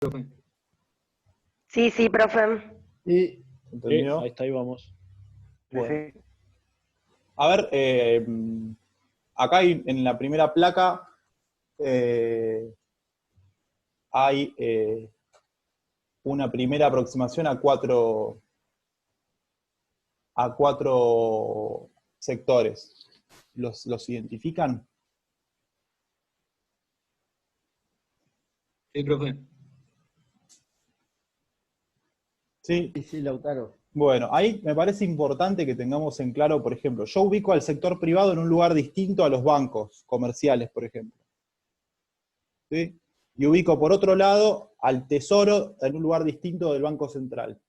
profe. Sí, sí, profe. Sí, ¿entendió? Ahí está, ahí vamos. Bueno. A ver, acá en la primera placa hay una primera aproximación a cuatro sectores. ¿Los identifican? Sí, profe. Sí. Sí, Lautaro. Bueno, ahí me parece importante que tengamos en claro, por ejemplo, yo ubico al sector privado en un lugar distinto a los bancos comerciales, por ejemplo. ¿Sí? Y ubico por otro lado al Tesoro en un lugar distinto del Banco Central.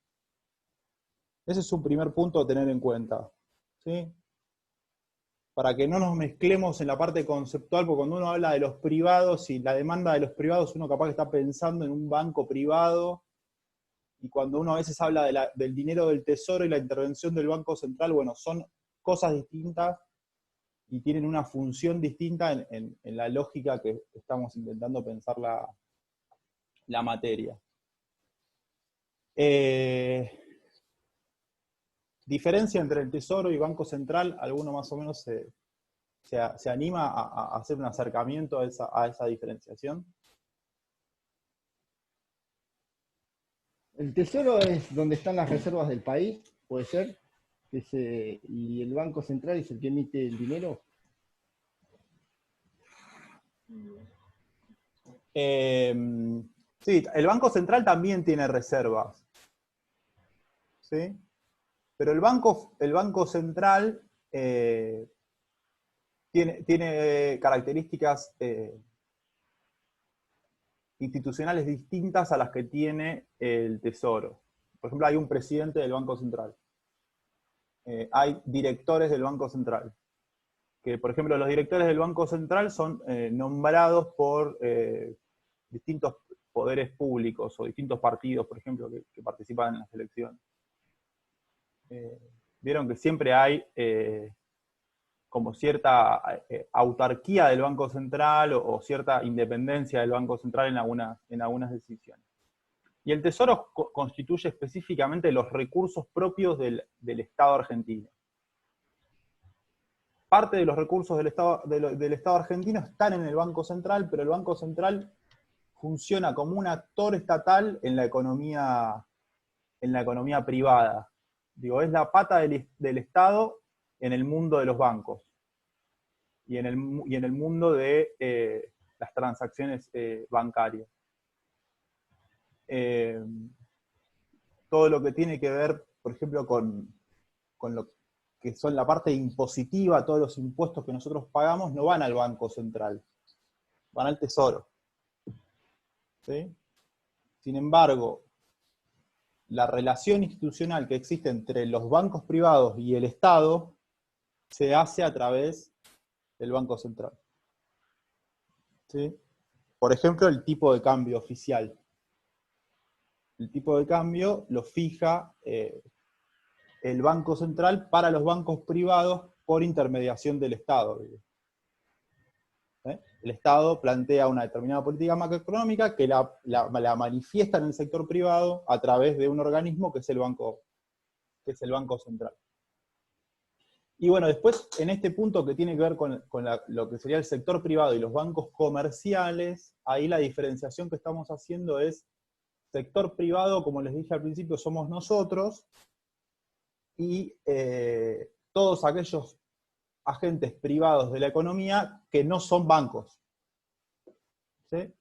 Ese es un primer punto a tener en cuenta. ¿Sí? Para que no nos mezclemos en la parte conceptual, porque cuando uno habla de los privados y la demanda de los privados, uno capaz que está pensando en un banco privado, y cuando uno a veces habla del dinero del Tesoro y la intervención del Banco Central, bueno, son cosas distintas y tienen una función distinta en la lógica que estamos intentando pensar la materia. Diferencia entre el Tesoro y Banco Central, ¿alguno más o menos se anima a hacer un acercamiento a esa diferenciación? El tesoro es donde están las reservas del país, puede ser, y el Banco Central es el que emite el dinero. Sí, el Banco Central también tiene reservas. ¿Sí? Pero el Banco Central tiene características institucionales distintas a las que tiene el Tesoro. Por ejemplo, hay un presidente del Banco Central. Hay directores del Banco Central. Que, por ejemplo, los directores del Banco Central son nombrados por distintos poderes públicos o distintos partidos, por ejemplo, que participan en las elecciones. Vieron que siempre hay como cierta autarquía del Banco Central o cierta independencia del Banco Central en algunas decisiones. Y el Tesoro constituye específicamente los recursos propios del Estado argentino. Parte de los recursos del Estado argentino están en el Banco Central, pero el Banco Central funciona como un actor estatal en la economía privada. Digo, es la pata del Estado en el mundo de los bancos y en el mundo de las transacciones bancarias. Todo lo que tiene que ver, por ejemplo, con lo que son la parte impositiva, todos los impuestos que nosotros pagamos, no van al Banco Central, van al Tesoro. ¿Sí? Sin embargo, la relación institucional que existe entre los bancos privados y el Estado se hace a través del Banco Central. ¿Sí? Por ejemplo, el tipo de cambio oficial. El tipo de cambio lo fija el Banco Central para los bancos privados por intermediación del Estado. El Estado plantea una determinada política macroeconómica que la manifiesta en el sector privado a través de un organismo que es el Banco Central. Y bueno, después, en este punto que tiene que ver con lo que sería el sector privado y los bancos comerciales, ahí la diferenciación que estamos haciendo es sector privado, como les dije al principio, somos nosotros, y todos aquellos agentes privados de la economía que no son bancos. ¿Sí?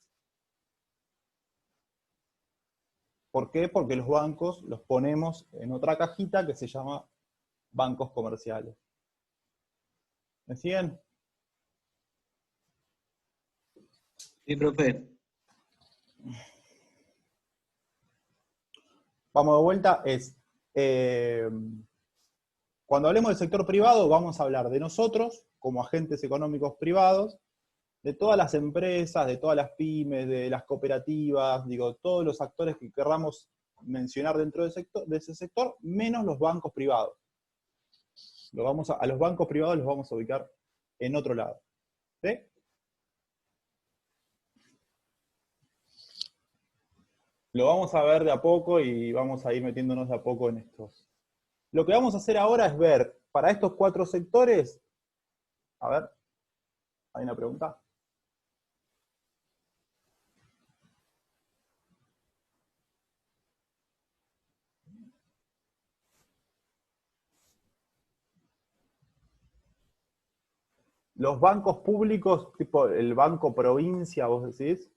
¿Por qué? Porque los bancos los ponemos en otra cajita que se llama bancos comerciales. ¿Me siguen? Sí, profe. Vamos de vuelta, cuando hablemos del sector privado vamos a hablar de nosotros como agentes económicos privados, de todas las empresas, de todas las pymes, de las cooperativas, digo, todos los actores que querramos mencionar dentro de ese sector, menos los bancos privados. A los bancos privados los vamos a ubicar en otro lado. ¿Sí? Lo vamos a ver de a poco y vamos a ir metiéndonos de a poco en estos. Lo que vamos a hacer ahora es ver, para estos 4 sectores, a ver, ¿hay una pregunta? Los bancos públicos, tipo el banco provincia, vos decís,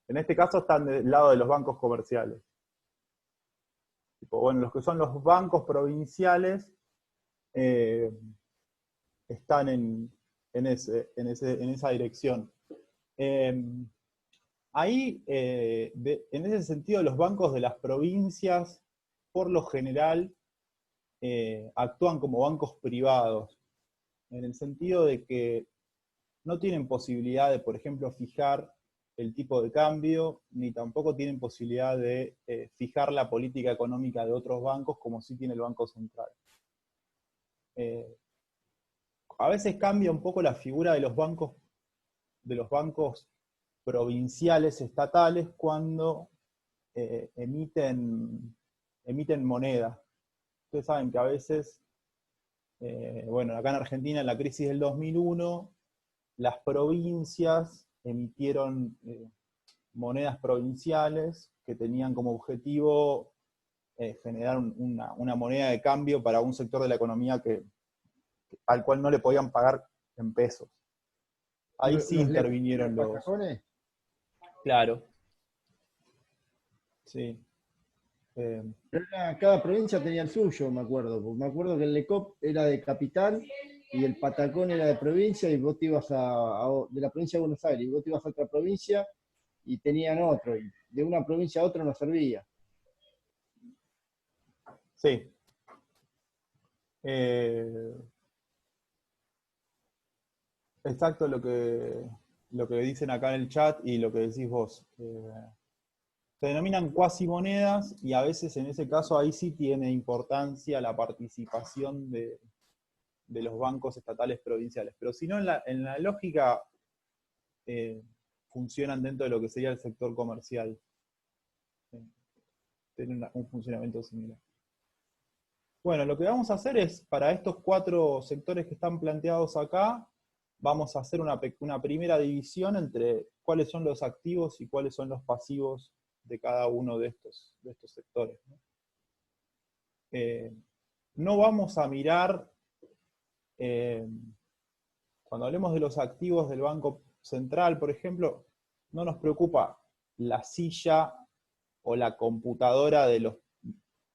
en este caso están del lado de los bancos comerciales. Tipo, bueno, los que son los bancos provinciales eh, están en esa dirección. Ahí, en ese sentido, los bancos de las provincias, por lo general, actúan como bancos privados, en el sentido de que no tienen posibilidad de, por ejemplo, fijar el tipo de cambio, ni tampoco tienen posibilidad de fijar la política económica de otros bancos, como sí tiene el Banco Central. A veces cambia un poco la figura de los bancos provinciales, estatales, cuando emiten moneda. Ustedes saben que a veces, bueno, acá en Argentina, en la crisis del 2001, las provincias emitieron monedas provinciales que tenían como objetivo generar una moneda de cambio para un sector de la economía al cual no le podían pagar en pesos. Ahí sí intervinieron los patacones. Claro. Sí. Cada provincia tenía el suyo, me acuerdo. Me acuerdo que el Lecop era de capital y el Patacón era de provincia, y vos te ibas de la provincia de Buenos Aires, y vos te ibas a otra provincia y tenían otro, y de una provincia a otra no servía. Sí. Exacto lo que dicen acá en el chat y lo que decís vos. Se denominan cuasimonedas y a veces en ese caso ahí sí tiene importancia la participación de los bancos estatales provinciales. Pero si no, en la lógica funcionan dentro de lo que sería el sector comercial. Tienen un funcionamiento similar. Bueno, lo que vamos a hacer es, para estos 4 sectores que están planteados acá, vamos a hacer una primera división entre cuáles son los activos y cuáles son los pasivos de cada uno de estos sectores, ¿no? No vamos a mirar, cuando hablemos de los activos del Banco Central, por ejemplo, no nos preocupa la silla o la computadora de los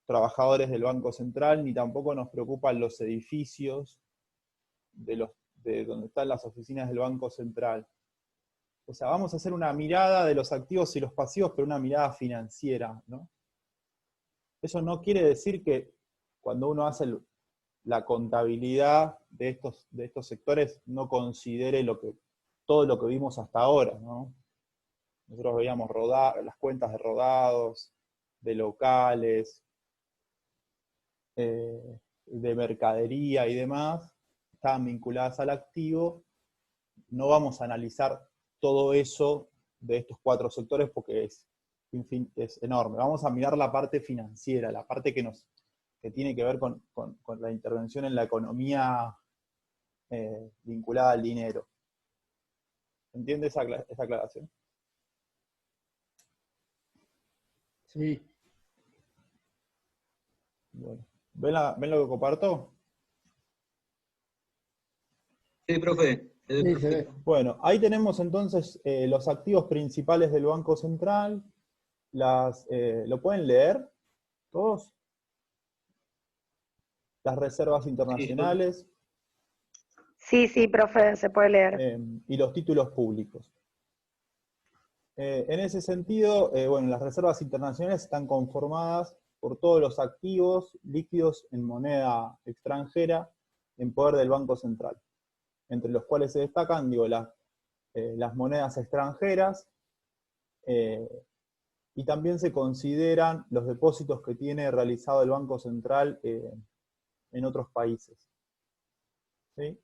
trabajadores del Banco Central, ni tampoco nos preocupan los edificios de donde están las oficinas del Banco Central. O sea, vamos a hacer una mirada de los activos y los pasivos, pero una mirada financiera, ¿no? Eso no quiere decir que cuando uno hace la contabilidad de estos sectores no considere todo lo que vimos hasta ahora, ¿no? Nosotros veíamos las cuentas de rodados, de locales, de mercadería y demás, estaban vinculadas al activo. No vamos a analizar todo eso de estos 4 sectores porque es enorme. Vamos a mirar la parte financiera, la parte que tiene que ver con la intervención en la economía vinculada al dinero. ¿Entiende esa aclaración? Sí. Bueno. ¿Ven lo que comparto? Sí, profe. Sí, Perfecto. Bueno, ahí tenemos entonces los activos principales del Banco Central. ¿Lo pueden leer todos? Las reservas Sí, profe. internacionales Sí, profe, se puede leer. y los títulos públicos. En ese sentido, bueno, las reservas internacionales están conformadas por todos los activos líquidos en moneda extranjera en poder del Banco Central, entre los cuales se destacan, digo, las monedas extranjeras, y también se consideran los depósitos que tiene realizado el Banco Central en otros países. ¿Sí?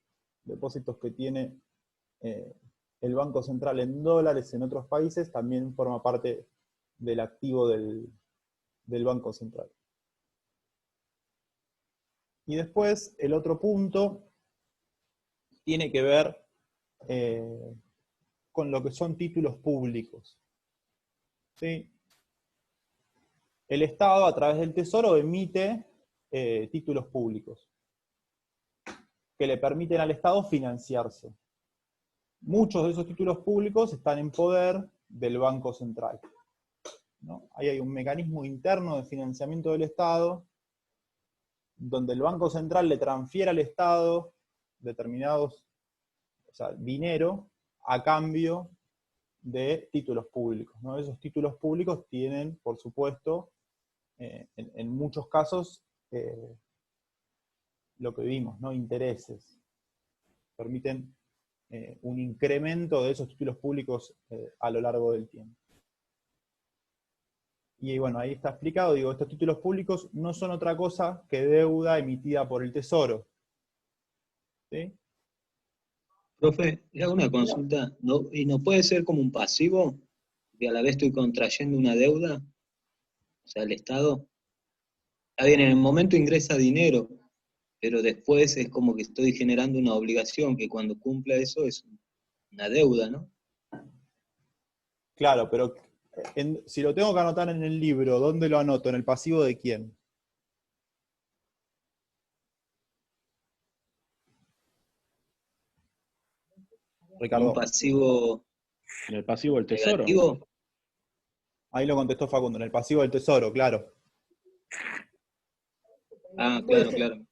Depósitos que tiene el Banco Central en dólares en otros países también forma parte del activo del Banco Central. Y después, el otro punto tiene que ver con lo que son títulos públicos. ¿Sí? El Estado, a través del Tesoro, emite títulos públicos que le permiten al Estado financiarse. Muchos de esos títulos públicos están en poder del Banco Central, ¿no? Ahí hay un mecanismo interno de financiamiento del Estado, donde el Banco Central le transfiere al Estado determinados, o sea, dinero a cambio de títulos públicos, ¿no? Esos títulos públicos tienen, por supuesto, en muchos casos, lo que vimos, ¿no? Intereses. Permiten un incremento de esos títulos públicos a lo largo del tiempo. Y bueno, ahí está explicado, digo, estos títulos públicos no son otra cosa que deuda emitida por el Tesoro. ¿Sí? Profe, le hago una consulta. ¿Y no puede ser como un pasivo? Y a la vez estoy contrayendo una deuda. O sea, el Estado. Está bien, en el momento ingresa dinero, pero después es como que estoy generando una obligación que cuando cumpla eso es una deuda, ¿no? Claro, pero si lo tengo que anotar en el libro, ¿dónde lo anoto? ¿En el pasivo de quién? Ricardo. Un pasivo En el pasivo del Tesoro. negativo. Ahí lo contestó Facundo, en el pasivo del Tesoro, claro. Ah, claro, claro.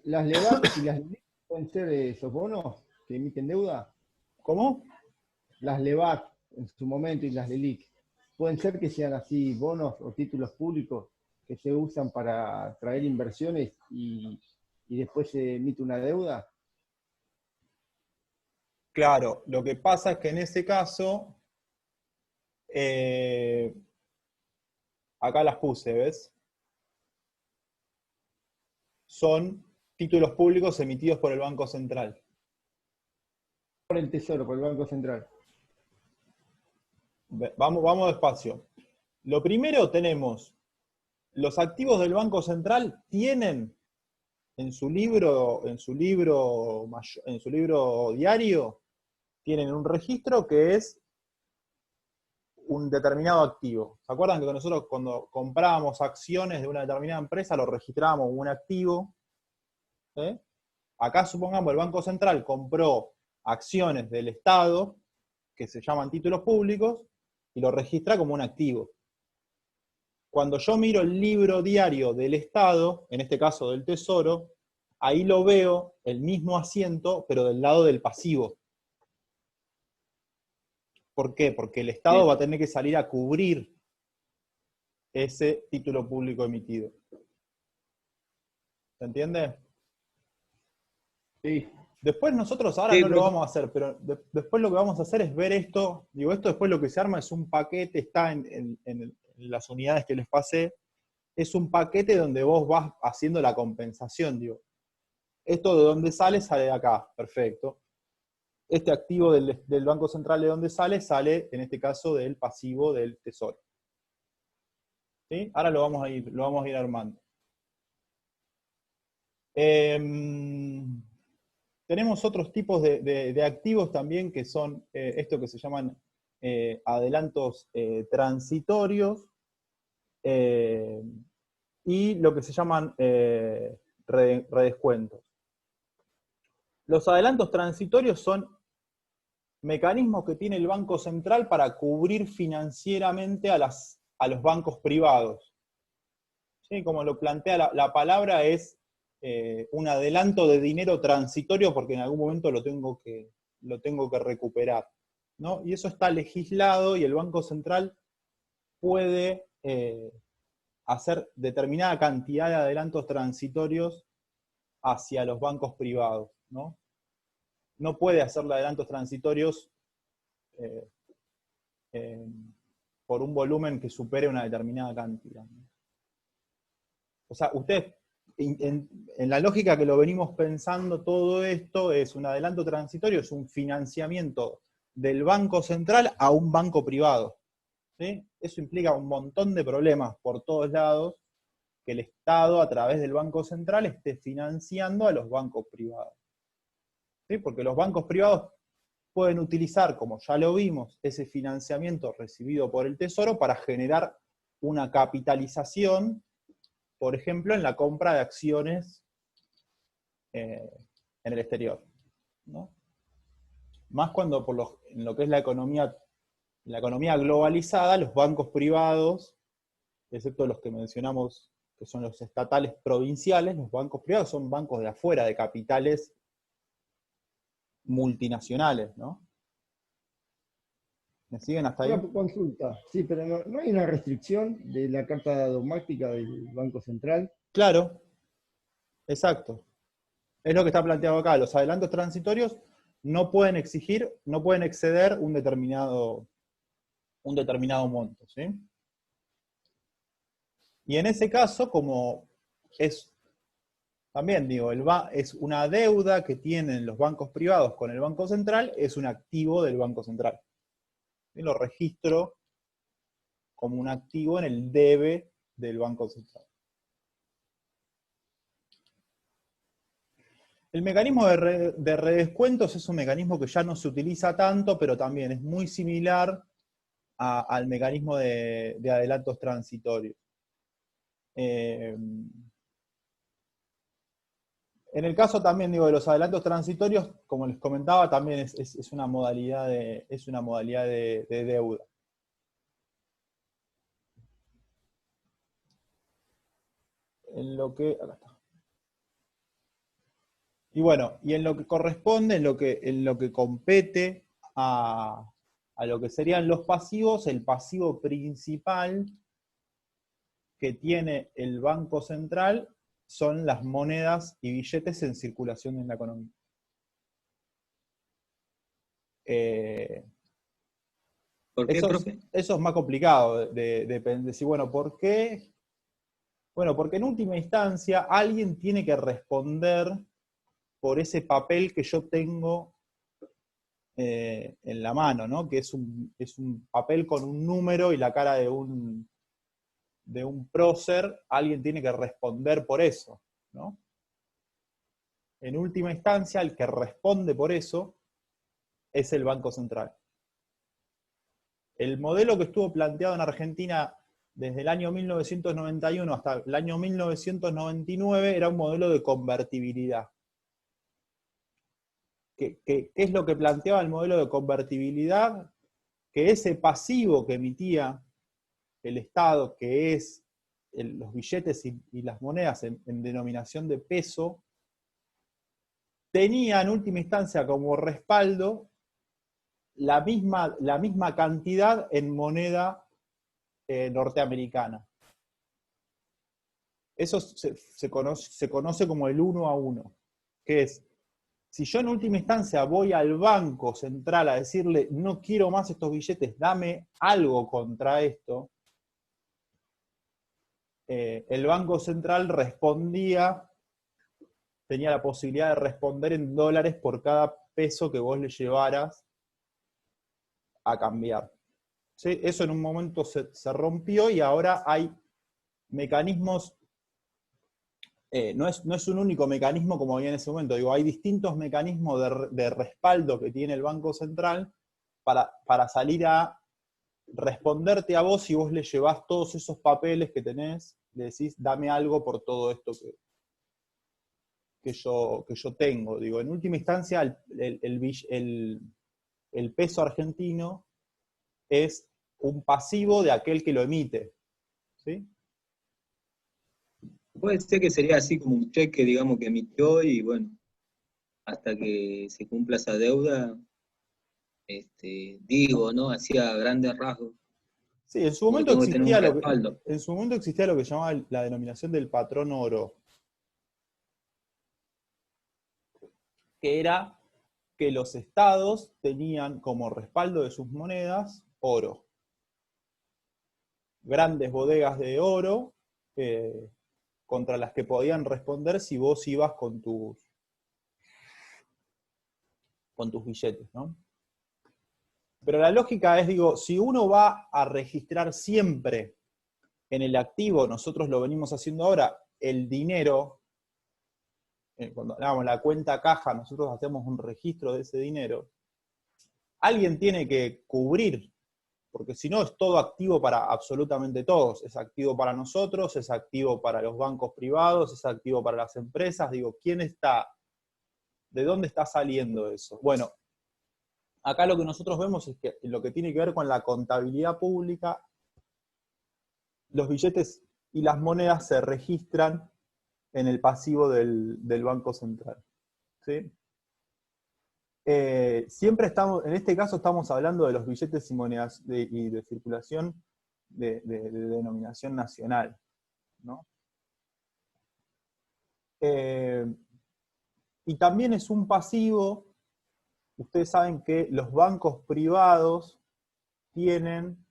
¿Las LEVAC y las LELIC pueden ser esos bonos que emiten deuda? ¿Cómo? Las LEVAC en su momento y las LELIC, ¿pueden ser que sean así bonos o títulos públicos que se usan para atraer inversiones y después se emite una deuda? Claro, lo que pasa es que en ese caso, acá las puse, ¿ves? Son títulos públicos emitidos por el Banco Central. Por el Tesoro, por el Banco Central. Vamos despacio. Lo primero tenemos, los activos del Banco Central tienen en su libro diario, tienen un registro que es un determinado activo. ¿Se acuerdan que nosotros cuando comprábamos acciones de una determinada empresa lo registrábamos como un activo? ¿Eh? Acá supongamos el Banco Central compró acciones del Estado, que se llaman títulos públicos, y lo registra como un activo. Cuando yo miro el libro diario del Estado, en este caso del Tesoro, ahí lo veo el mismo asiento, pero del lado del pasivo. ¿Por qué? Porque el Estado va a tener que salir a cubrir ese título público emitido. ¿Se entiende? Sí. Después nosotros ahora no lo vamos a hacer, pero después lo que vamos a hacer es ver esto. Digo, esto después lo que se arma es un paquete, está en las unidades que les pasé, es un paquete donde vos vas haciendo la compensación, digo. Esto de dónde sale de acá, perfecto. Este activo del Banco Central de dónde sale, en este caso, del pasivo del Tesoro. ¿Sí? Ahora lo vamos a ir armando. Tenemos otros tipos de activos también, que son esto que se llaman adelantos transitorios, y lo que se llaman redescuentos. Los adelantos transitorios son mecanismos que tiene el Banco Central para cubrir financieramente a los bancos privados. ¿Sí? Como lo plantea la palabra, es un adelanto de dinero transitorio porque en algún momento lo tengo que recuperar, ¿no? Y eso está legislado y el Banco Central puede hacer determinada cantidad de adelantos transitorios hacia los bancos privados, ¿no? No puede hacerle adelantos transitorios por un volumen que supere una determinada cantidad, ¿no? O sea, ustedes, en la lógica que lo venimos pensando, todo esto es un adelanto transitorio, es un financiamiento del Banco Central a un banco privado. ¿sí? Eso implica un montón de problemas por todos lados, que el Estado, a través del Banco Central, esté financiando a los bancos privados. ¿Sí? Porque los bancos privados pueden utilizar, como ya lo vimos, ese financiamiento recibido por el Tesoro para generar una capitalización, por ejemplo, en la compra de acciones en el exterior, ¿no? Más cuando en lo que es la economía globalizada, los bancos privados, excepto los que mencionamos, que son los estatales provinciales, los bancos privados son bancos de afuera, de capitales multinacionales, ¿no? ¿Me siguen hasta ahí? Una consulta, sí, pero no hay una restricción de la carta dogmática del Banco Central. Claro, exacto. Es lo que está planteado acá. Los adelantos transitorios no pueden exceder un determinado monto, ¿sí? Y en ese caso, como es, también digo, es una deuda que tienen los bancos privados con el Banco Central, es un activo del Banco Central. Y lo registro como un activo en el debe del Banco Central. El mecanismo de redescuentos es un mecanismo que ya no se utiliza tanto, pero también es muy similar al mecanismo de adelantos transitorios. En el caso también, digo, de los adelantos transitorios, como les comentaba, también es una modalidad de deuda. Acá está. Y bueno, y en lo que corresponde, en lo que compete a lo que serían los pasivos, el pasivo principal que tiene el Banco Central son las monedas y billetes en circulación en la economía. ¿Por qué, profe? Eso es más complicado de decir, bueno, ¿por qué? Bueno, porque en última instancia alguien tiene que responder por ese papel que yo tengo en la mano, ¿no? Que es un papel con un número y la cara de un prócer. Alguien tiene que responder por eso, ¿no? En última instancia, el que responde por eso es el Banco Central. El modelo que estuvo planteado en Argentina desde el año 1991 hasta el año 1999 era un modelo de convertibilidad. ¿Qué es lo que planteaba el modelo de convertibilidad? Que ese pasivo que emitía el Estado, que es los billetes y las monedas en denominación de peso, tenía en última instancia como respaldo la misma cantidad en moneda norteamericana. Eso se conoce como el 1 a 1, que es, si yo en última instancia voy al Banco Central a decirle, no quiero más estos billetes, dame algo contra esto, el Banco Central tenía la posibilidad de responder en dólares por cada peso que vos le llevaras a cambiar. ¿Sí? Eso en un momento se rompió y ahora hay mecanismos, no es un único mecanismo como había en ese momento, digo, hay distintos mecanismos de respaldo que tiene el Banco Central para salir a responderte a vos si vos le llevás todos esos papeles que tenés, le decís, dame algo por todo esto que yo tengo. Digo, en última instancia, el peso argentino es un pasivo de aquel que lo emite. ¿Sí? Puede ser que sería así como un cheque, digamos, que emitió y bueno, hasta que se cumpla esa deuda, digo, ¿no? Hacía grandes rasgos. Sí, en su Como que momento tengo que tener un respaldo. existía lo que llamaba la denominación del patrón oro, que era que los estados tenían como respaldo de sus monedas oro. Grandes bodegas de oro contra las que podían responder si vos ibas con tus billetes, ¿no? Pero la lógica es, digo, si uno va a registrar siempre en el activo, nosotros lo venimos haciendo ahora, el dinero, cuando hagamos la cuenta caja, nosotros hacemos un registro de ese dinero, alguien tiene que cubrir, porque si no es todo activo para absolutamente todos, es activo para nosotros, es activo para los bancos privados, es activo para las empresas, digo, ¿quién está? ¿De dónde está saliendo eso? Bueno, acá lo que nosotros vemos es que lo que tiene que ver con la contabilidad pública, los billetes y las monedas se registran en el pasivo del Banco Central. ¿Sí? Siempre estamos, en este caso estamos hablando de los billetes y monedas y de circulación de denominación nacional, ¿no? Y también es un pasivo, ustedes saben que los bancos privados tienen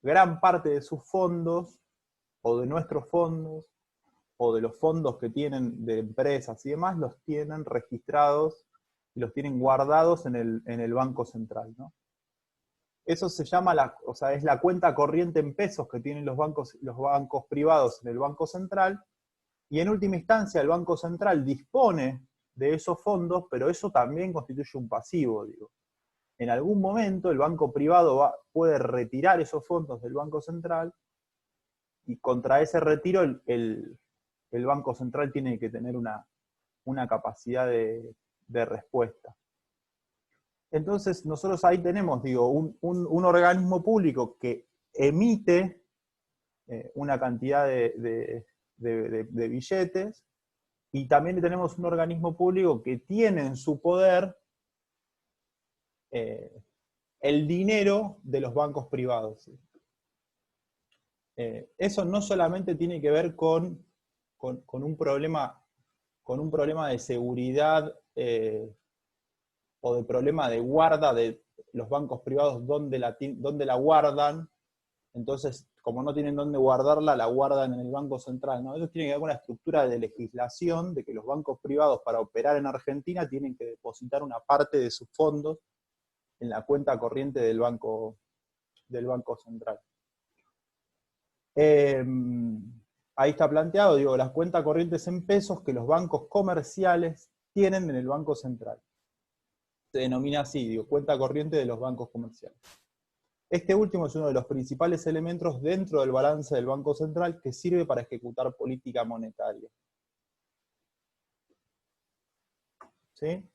gran parte de sus fondos, o de nuestros fondos, o de los fondos que tienen de empresas y demás, los tienen registrados y los tienen guardados en el Banco Central, ¿no? Eso se llama, es la cuenta corriente en pesos que tienen los bancos privados en el Banco Central, y en última instancia el Banco Central dispone de esos fondos, pero eso también constituye un pasivo, digo. En algún momento el banco privado puede retirar esos fondos del Banco Central, y contra ese retiro el Banco Central tiene que tener una capacidad de respuesta. Entonces nosotros ahí tenemos, digo, un organismo público que emite una cantidad de billetes, y también tenemos un organismo público que tiene en su poder el dinero de los bancos privados. Eso no solamente tiene que ver con un problema de seguridad o de problema de guarda de los bancos privados, donde la guardan. Entonces, como no tienen dónde guardarla, la guardan en el Banco Central, ¿no? Eso tiene que ver con la estructura de legislación de que los bancos privados, para operar en Argentina, tienen que depositar una parte de sus fondos en la cuenta corriente del Banco Central. Ahí está planteado, digo, las cuentas corrientes en pesos que los bancos comerciales tienen en el Banco Central. Se denomina así, digo, cuenta corriente de los bancos comerciales. Este último es uno de los principales elementos dentro del balance del Banco Central que sirve para ejecutar política monetaria. ¿Sí?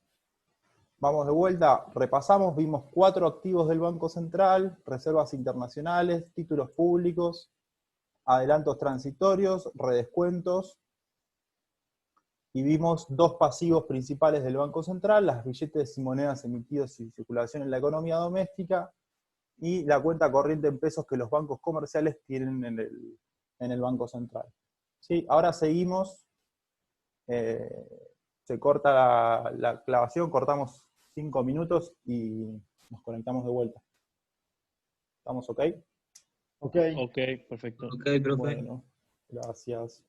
Vamos de vuelta, repasamos, vimos 4 activos del Banco Central: reservas internacionales, títulos públicos, adelantos transitorios, redescuentos, y vimos 2 pasivos principales del Banco Central: las billetes y monedas emitidos y circulación en la economía doméstica, y la cuenta corriente en pesos que los bancos comerciales tienen en el Banco Central. ¿Sí? Ahora seguimos, se corta la grabación, cortamos 5 minutos y nos conectamos de vuelta. ¿Estamos ok? Ok. Ok, perfecto. Ok, profe. Bueno, gracias.